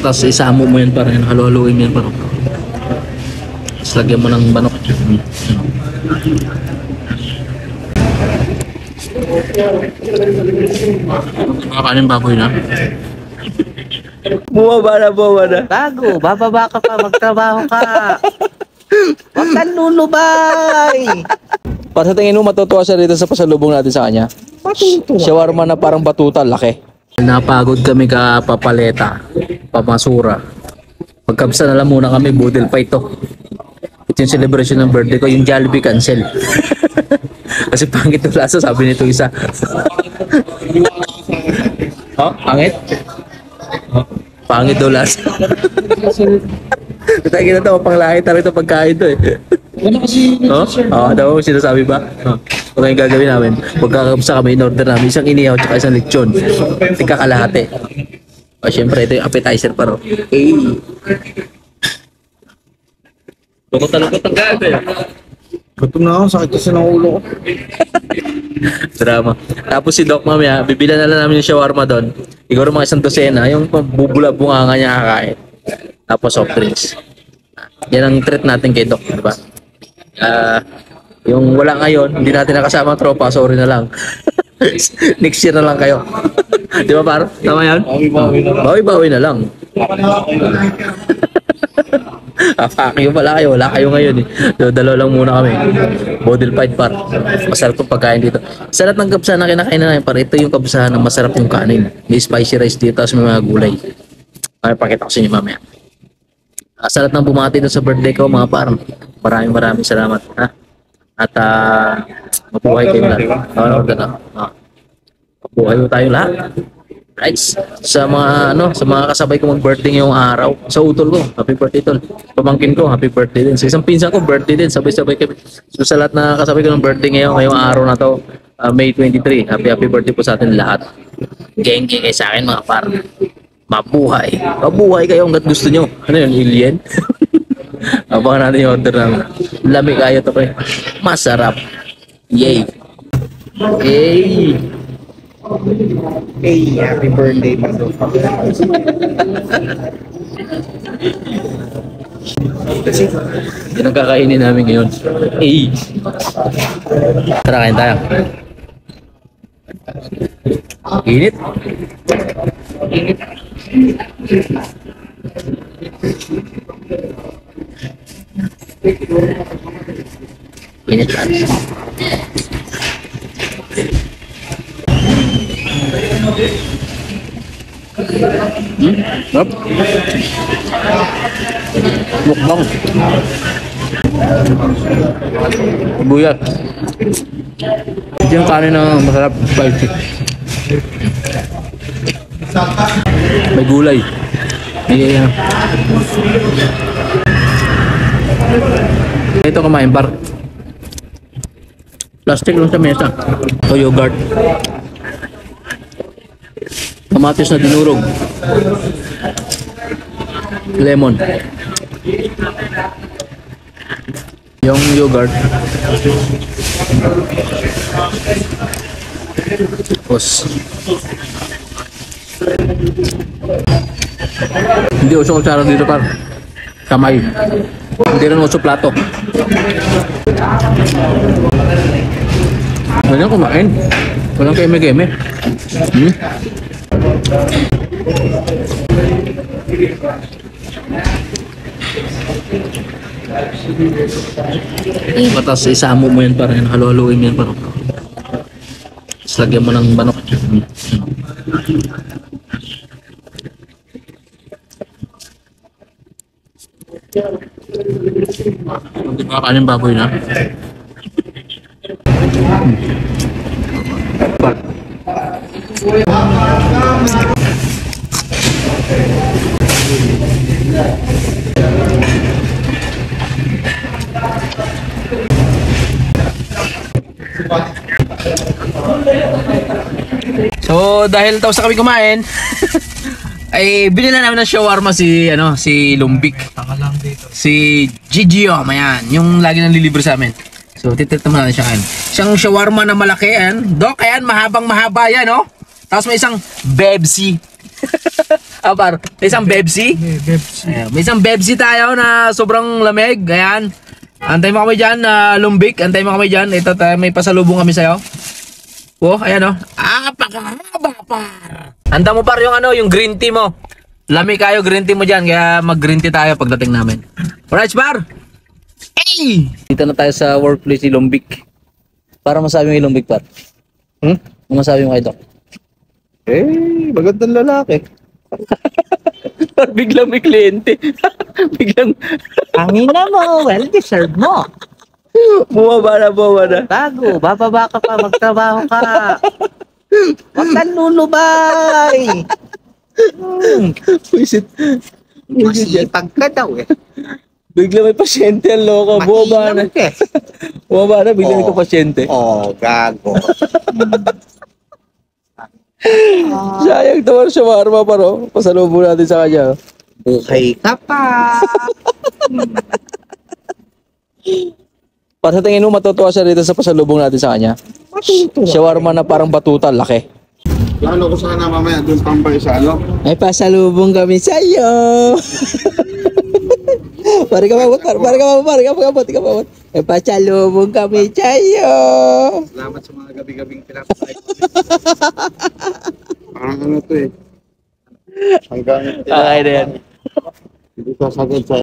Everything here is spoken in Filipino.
Tapos isamo mo yan parang halo-haloin mo yan parang. Tapos lagyan mo ng manok. Makakanin baboy na. Bumaba na. Bago, bababa ka pa, magtrabaho ka. Huwag kang lulubay. Para sa tingin mo, matutuwa siya dito sa pasalubong natin sa kanya? Matutuwa. Shawarma na parang batuta, laki. Napagod kami kapapaleta, pamasura. Pagkabsa na lang muna kami, budel pa ito. Ito yung celebration ng birthday ko, yung Jollibee cancel. Kasi pangit yung lasa, sabi nito isa. Oh, pangit? Oh, pangit daw lasa. Tayo na ito, panglahit na rin ito pagkain ito eh. Daw sinasabi ba? Ito yung gagawin namin. Pagkakabsa kami, in-order namin isang inihaw at isang lechon. Tika kalahati. O syempre, ito yung appetizer pa rin. Lukot ang gabi. Gutom na ako, sakit kasi ng ulo ko. Drama. Tapos si Doc mamaya, bibilan na lang namin yung shawarma doon. Siguro mga isang dosena, yung bubula-bunga niya kakain. Tapos soft drinks. Yan ang treat natin kay Doc, di ba? Yung wala ngayon, hindi natin nakasama ang tropa, sorry na lang. Next year na lang kayo. Di ba par? Tama yan? Bawi-bawi na lang. Pakyo pala kayo, wala kayo ngayon eh. So, dalawa lang muna kami. Bodil fight par. Masarap yung pagkain dito. Sa lahat ng kabsahan na kinakain na namin par, ito yung kabsahan na masarap yung kanin. May spicy rice dito, tapos may mga gulay. Ay, pakita ko sa inyo mamaya. Sa lahat ng bumati doon sa birthday ko mga par, maraming salamat. Ha? At mabuhay kayo lahat. Mabuhay tayo lahat. Nice. Sa mga sa mga kasabay ko mag-birthday ngayong araw, sa utol ko, happy birthday tol. Pamangkin ko, happy birthday din. Sa isang pinsan ko, birthday din, sabay-sabay kami. So sa lahat na kasabay ko ng birthday ngayong araw na to, May 23. Happy birthday po sa atin lahat. Geng-geng kayo sa akin mga par. Mabuhay. Mabuhay kayo hanggat gusto nyo. Ano yun, alien? Abangan natin yung order namin. Lamig kayo to pre. Masarap. Yay. Yay. Hey, happy birthday, Paso. Kasi yun ang kakainin namin ngayon. Hey. Tara, kain tayo. Init. Init lang. Yup. Mukbang. Buyat. Ito yung kanin na masarap, spicy. May gulay. Ito kumain par. Plastic lang sa mesa. O yogurt. Kamatis na dinurog. Lemon. Yung yogurt. Tapos hindi uso kutsara dito par. Kamay. Hindi rin uso plato. Ganyan kumain. Walang keme-keme. Tapos isamo mo yan parang halo-haloin mo yan parang. Tapos lagyan mo ng manok. Makakanin baboy na. So dahil tapos na kami kumain ay binila namin ng shawarma si si Lumbik. Si Gigio, ayan, yung lagi nang lilibre sa amin. So, titikman natin siya kain. Siyang shawarma na malaki, yan. Dok, ayan, mahabang-mahaba yan, oh. Tapos may isang Bebsi. Par, may isang Bebsi. Ayan, may isang Bebsi tayo na sobrang lamig. Ayan. Antay mo kami dyan, Lumbik. Antay mo kami dyan. Ito, may pasalubong kami sa'yo. Oh, ayan, oh. Pakahaba, par. Handa mo, par, yung ano, yung green tea mo. Lami kayo, green tea mo dyan. Kaya mag-green tea tayo pagdating namin. Alright, par. Hey! Dito na tayo sa workplace ni Lumbik. Para masabi mo yung Lumbik, par. Ano masabi mo kay Doc? Magandang lalaki. Biglang may kliyente. Biglang Angina mo, well deserved mo. bumaba na. Bago, bababa ka pa, magtrabaho ka. Huwag kang lulubay. Puisit. Masipag ka daw eh. Biglang may pasyente ang loko. Bumaba na. Mainam ka eh. Bumaba na, biglang may pasyente. Gago. Sayang naman siya shawarma pa, no? Pasalubong natin sa kanya. Buhay ka pa. Para sa tingin mo, matutuwa siya rito sa pasalubong natin sa kanya. Shawarma na parang batuta, laki. Lalo ko sana mamaya doon tambay sa ano. May pasalubong kami sa'yo. Pare ka mabot. May pasalubong kami sa'yo. Salamat sa mga gabi-gabing pinapatay. Parang ano to eh. Hanggang Okay na yan. hindi sasagot sa